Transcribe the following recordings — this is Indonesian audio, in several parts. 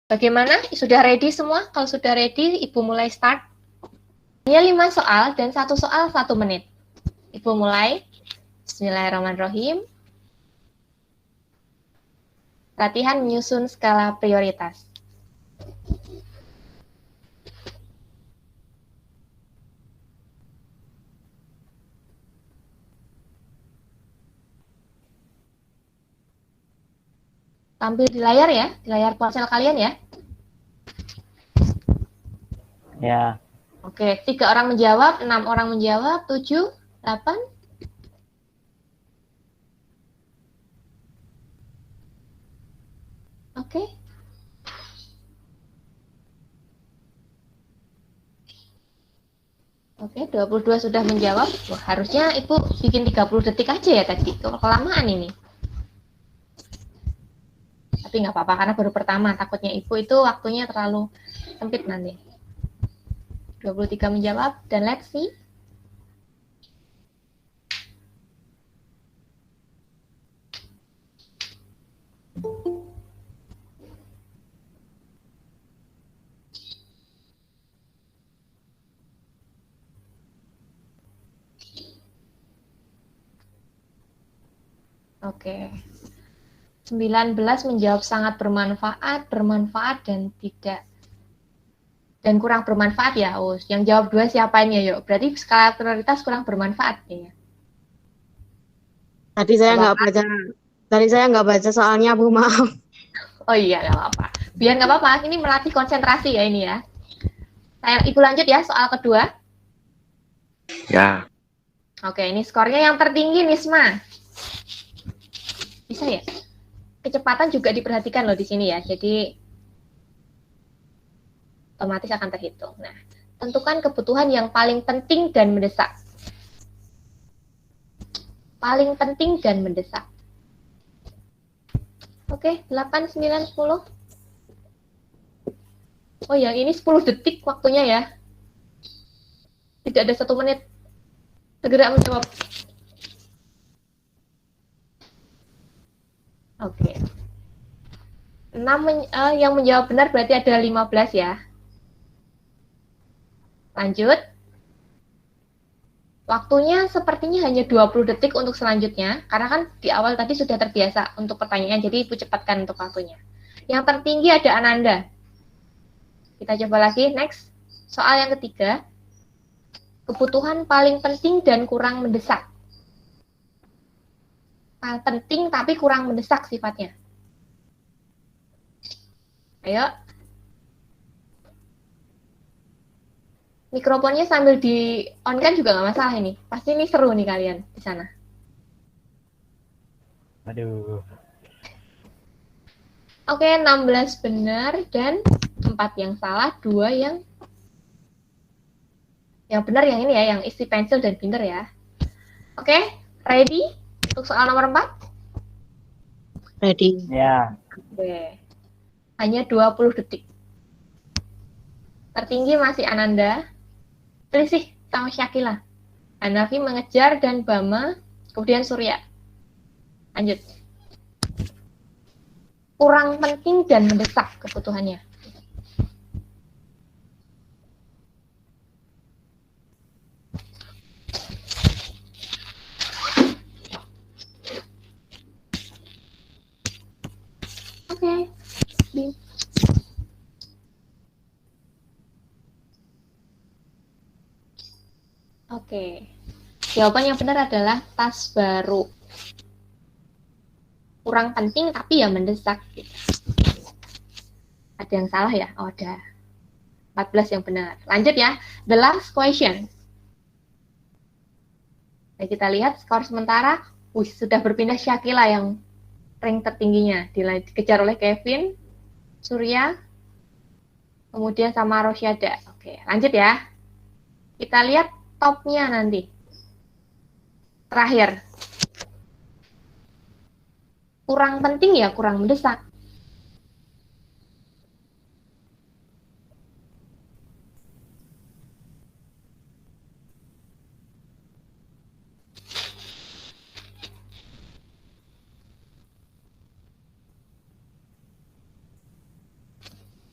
Bagaimana? Sudah ready semua? Kalau sudah ready, Ibu mulai start. Hanya 5 soal dan 1 soal 1 menit. Ibu mulai. Bismillahirrahmanirrahim. Latihan menyusun skala prioritas. Tampil di layar ya, di layar ponsel kalian ya. Ya. Oke, 3 orang menjawab, 6 orang menjawab, 7, 8. Oke. Oke, 22 sudah menjawab. Wah, harusnya Ibu bikin 30 detik aja ya tadi. Kelamaan ini. Tapi nggak apa-apa karena baru pertama. Takutnya Ibu itu waktunya terlalu sempit nanti. 23 menjawab dan let's see. Oke. 19 menjawab sangat bermanfaat, dan tidak dan kurang bermanfaat ya. Oh, yang jawab 2 siapa ini yuk? Berarti skala prioritas kurang bermanfaat ya. Tadi saya nggak baca soalnya, Bu, maaf. Oh iya, nggak apa-apa. Biar nggak apa-apa, ini melatih konsentrasi ya ini ya. Ibu lanjut ya soal kedua. Ya. Oke, ini skornya yang tertinggi Nisma. Bisa ya? Kecepatan juga diperhatikan loh di sini ya. Jadi otomatis akan terhitung. Nah, tentukan kebutuhan yang paling penting dan mendesak. Paling penting dan mendesak. Oke, 8, 9, 10. Oh ya, ini 10 detik waktunya ya. Tidak ada 1 menit. Segera menjawab. Oke. 6 yang menjawab benar berarti ada 15 ya. Lanjut. Waktunya sepertinya hanya 20 detik untuk selanjutnya, karena kan di awal tadi sudah terbiasa untuk pertanyaan, jadi Ibu cepatkan untuk waktunya. Yang tertinggi ada Ananda. Kita coba lagi, next. Soal yang ketiga. Kebutuhan paling penting dan kurang mendesak. Penting tapi kurang mendesak sifatnya. Ayo. Mikrofonnya sambil di on kan juga nggak masalah ini. Pasti ini seru nih kalian di sana. Aduh. Oke, 16 benar dan 4 yang salah, 2 yang benar yang ini ya, yang isi pensil dan binder ya. Oke, ready untuk soal nomor 4? Ready. Ya. Oke. Hanya 20 detik. Tertinggi masih Ananda. Selisih sama Syakila. Hanafi mengejar dan Bama, kemudian Surya. Lanjut. Kurang penting dan mendesak kebutuhannya. Oke. Oke. Jawaban yang benar adalah tas baru. Kurang penting tapi ya mendesak. Ada yang salah ya? Oh, ada. 14 yang benar. Lanjut ya. The last question. Nah, kita lihat skor sementara. Sudah berpindah Syakila yang rank tertingginya. Dikejar oleh Kevin, Surya, kemudian sama Rosyada. Oke, lanjut ya. Kita lihat topnya nanti. Terakhir. Kurang penting ya, kurang mendesak.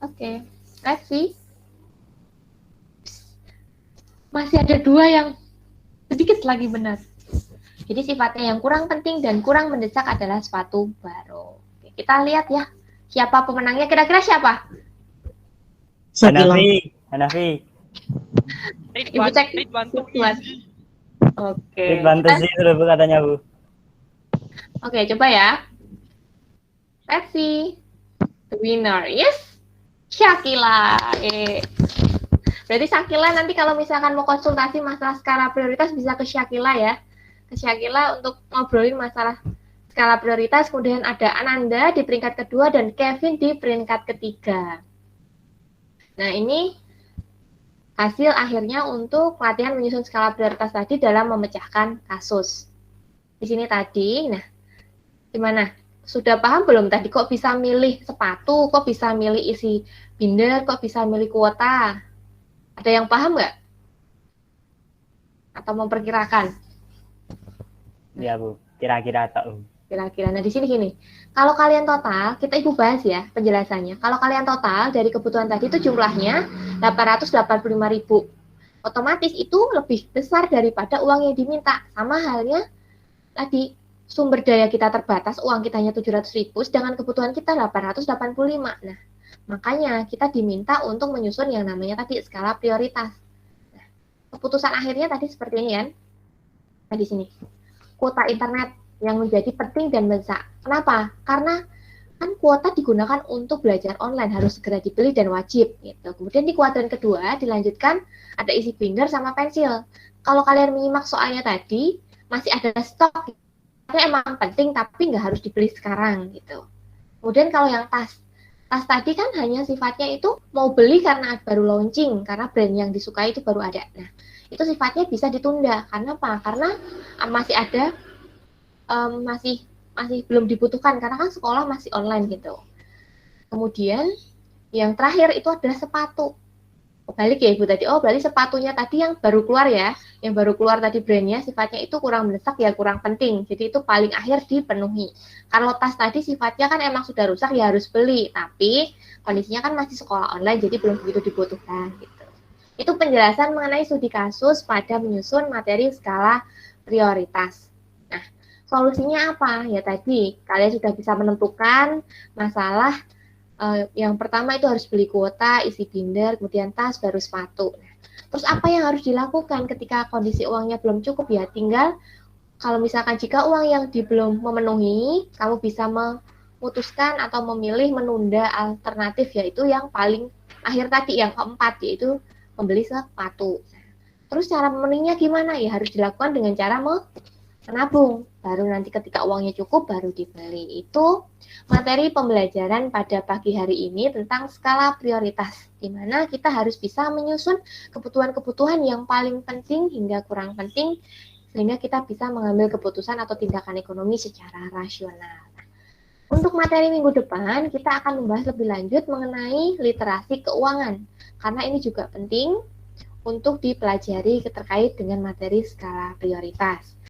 Oke, let's see. Masih ada 2 yang sedikit lagi benar. Jadi sifatnya yang kurang penting dan kurang mendesak adalah sepatu baru. Oke, kita lihat ya, siapa pemenangnya, kira-kira siapa? Sakila. Hanafi. Ibu cek. Ridwan tuh Ridwan. easy. Oke. Bantu sih dulu Bu katanya Bu. Oke, coba ya. Let's see. The winner is Syakila. Berarti Syakila nanti kalau misalkan mau konsultasi masalah skala prioritas bisa ke Syakila ya. Ke Syakila untuk ngobrolin masalah skala prioritas. Kemudian ada Ananda di peringkat kedua dan Kevin di peringkat ketiga. Nah, ini hasil akhirnya untuk latihan menyusun skala prioritas tadi dalam memecahkan kasus. Di sini tadi, nah, gimana? Sudah paham belum tadi kok bisa milih sepatu, kok bisa milih isi binder, kok bisa milih kuota? Ada yang paham nggak? Atau memperkirakan? Iya Bu, kira-kira tahu. Kira-kira. Nah, di sini gini. Kalau kalian total, kita Ibu bahas ya penjelasannya. Kalau kalian total dari kebutuhan tadi itu jumlahnya 885.000. Otomatis itu lebih besar daripada uang yang diminta. Sama halnya tadi sumber daya kita terbatas, uang kita hanya 700.000, sedangkan kebutuhan kita 885. Nah, makanya kita diminta untuk menyusun yang namanya tadi skala prioritas. Nah, keputusan akhirnya tadi seperti ini kan. Nah, di sini. Kuota internet yang menjadi penting dan mendesak. Kenapa? Karena kan kuota digunakan untuk belajar online, harus segera dibeli dan wajib gitu. Kemudian di kuadran kedua dilanjutkan ada isi binder sama pensil. Kalau kalian menyimak soalnya tadi, masih ada stok. Emang penting tapi nggak harus dibeli sekarang gitu. Kemudian kalau yang tas tadi kan hanya sifatnya itu mau beli karena baru launching, karena brand yang disukai itu baru ada. Nah, itu sifatnya bisa ditunda. Karena apa? Karena masih ada masih belum dibutuhkan karena kan sekolah masih online gitu. Kemudian yang terakhir itu adalah sepatu. Balik ya Ibu tadi, berarti sepatunya tadi yang baru keluar ya, yang baru keluar tadi brandnya sifatnya itu kurang mendesak ya kurang penting, jadi itu paling akhir dipenuhi. Kalau tas tadi sifatnya kan emang sudah rusak ya harus beli, tapi kondisinya kan masih sekolah online jadi belum begitu dibutuhkan gitu. Itu penjelasan mengenai studi kasus pada menyusun materi skala prioritas. Nah, solusinya apa? Ya tadi kalian sudah bisa menentukan masalah. Yang pertama itu harus beli kuota, isi binder, kemudian tas, baru sepatu. Nah, terus apa yang harus dilakukan ketika kondisi uangnya belum cukup ya? Tinggal kalau misalkan jika uang yang belum memenuhi, kamu bisa memutuskan atau memilih menunda alternatif yaitu yang paling akhir tadi, yang keempat yaitu membeli sepatu. Terus cara memenuhinya gimana? Ya harus dilakukan dengan cara menabung. Baru nanti ketika uangnya cukup baru dibeli. Itu materi pembelajaran pada pagi hari ini tentang skala prioritas, di mana kita harus bisa menyusun kebutuhan-kebutuhan yang paling penting hingga kurang penting, sehingga kita bisa mengambil keputusan atau tindakan ekonomi secara rasional. Untuk materi minggu depan, kita akan membahas lebih lanjut mengenai literasi keuangan, karena ini juga penting untuk dipelajari terkait dengan materi skala prioritas.